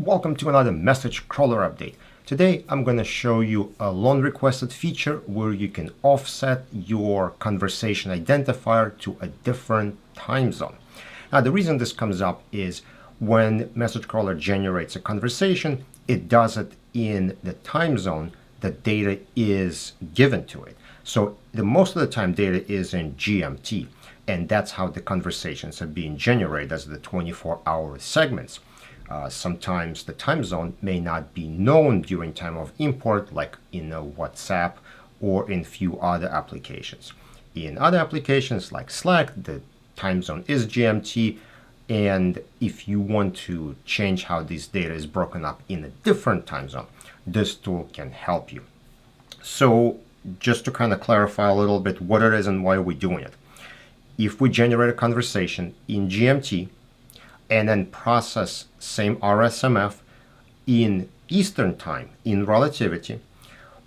Welcome to another message crawler update. Today I'm going to show you a long requested feature where you can offset your conversation identifier to a different time zone. Now the reason this comes up is when message crawler generates a conversation, it does it in the time zone that data is given to it. So most of the time data is in GMT, and that's how the conversations are being generated as the 24-hour segments. Sometimes the time zone may not be known during time of import, like in a WhatsApp or in few other applications. In other applications like Slack, the time zone is GMT, and if you want to change how this data is broken up in a different time zone, this tool can help you. So just to kind of clarify a little bit what it is and why we're doing it. If we generate a conversation in GMT, and then process same RSMF in Eastern time in relativity,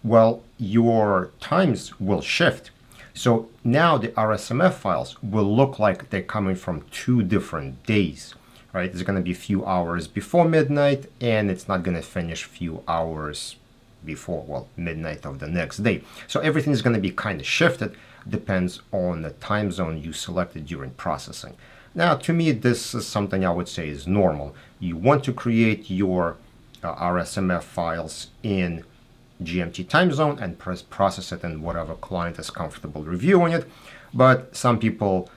well, your times will shift. So now the RSMF files will look like they're coming from two different days, right? It's going to be a few hours before midnight, and it's not going to finish a few hours before, well, midnight of the next day. So everything is going to be kind of shifted, depends on the time zone you selected during processing. Now, to me, this is something I would say is normal. You want to create your RSMF files in GMT time zone and process it in whatever client is comfortable reviewing it. But some people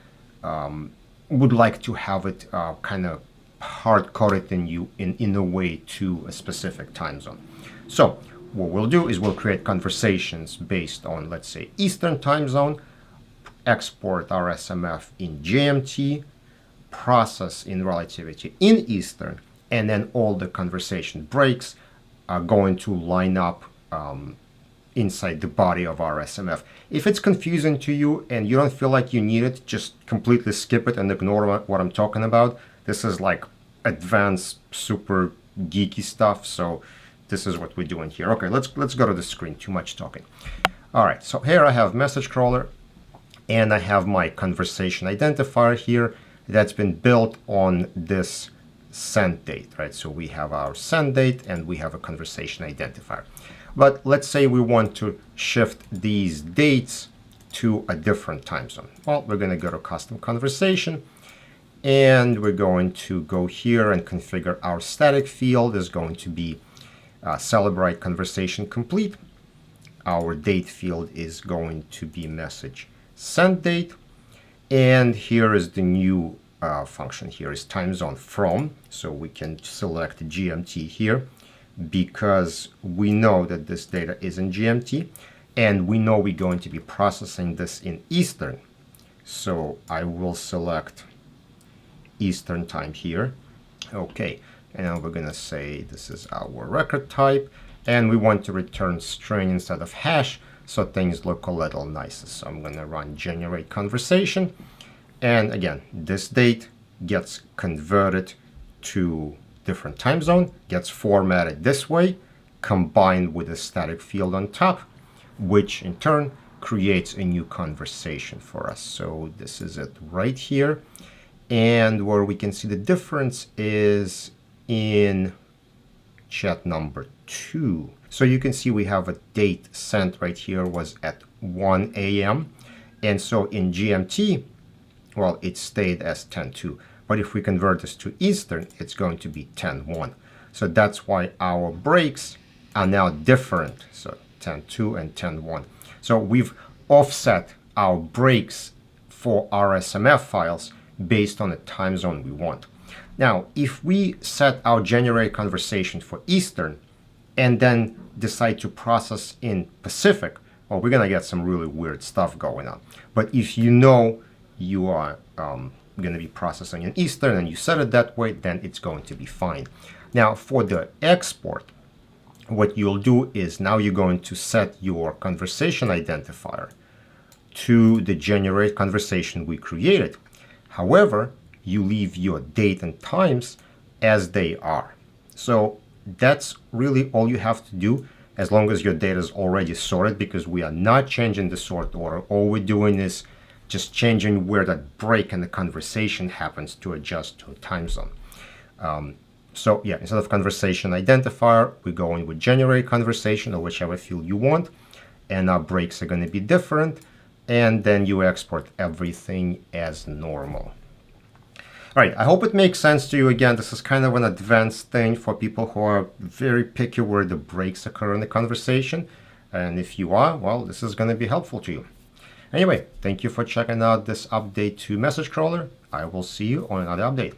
would like to have it kind of hard-coded in a way to a specific time zone. So what we'll do is we'll create conversations based on, let's say, Eastern time zone, export RSMF in GMT, process in relativity in Eastern, and then all the conversation breaks are going to line up inside the body of RSMF. If it's confusing to you and you don't feel like you need it, just completely skip it and ignore what I'm talking about. This is like advanced, super geeky stuff, so this is what we're doing here. Okay, let's go to the screen. Too much talking. All right, so here I have message crawler, and I have my conversation identifier here that's been built on this send date, right? So we have our send date and we have a conversation identifier. But let's say we want to shift these dates to a different time zone. Well, we're going to go to custom conversation, and we're going to go here and configure our static field is going to be celebrate conversation complete. Our date field is going to be message send date. And here is the new function. Here is time zone from. So we can select GMT here because we know that this data is in GMT, and we know we're going to be processing this in Eastern. So I will select Eastern time here. Okay, and now we're going to say this is our record type, and we want to return string instead of hash, so things look a little nicer. So I'm going to run generate conversation. And again, this date gets converted to different time zone, gets formatted this way, combined with a static field on top, which in turn creates a new conversation for us. So this is it right here. And where we can see the difference is in chat number 2. So you can see we have a date sent right here was at 1 a.m. And so in GMT, well, it stayed as 10:02. But if we convert this to Eastern, it's going to be 10:01. So that's why our breaks are now different. So 10:02 and 10:01. So we've offset our breaks for RSMF files based on the time zone we want. Now, if we set our generate conversation for Eastern and then decide to process in Pacific, well, we're going to get some really weird stuff going on. But if you know you are going to be processing in Eastern and you set it that way, then it's going to be fine. Now, for the export, what you'll do is now you're going to set your conversation identifier to the generate conversation we created. However, you leave your date and times as they are. So that's really all you have to do, as long as your data is already sorted, because we are not changing the sort order. All we're doing is just changing where that break in the conversation happens to adjust to a time zone. So yeah, instead of conversation identifier, we're going with generate conversation or whichever field you want. And our breaks are going to be different. And then you export everything as normal. All right, I hope it makes sense to you. Again, this is kind of an advanced thing for people who are very picky where the breaks occur in the conversation. And if you are, well, this is going to be helpful to you. Anyway, thank you for checking out this update to Message Crawler. I will see you on another update.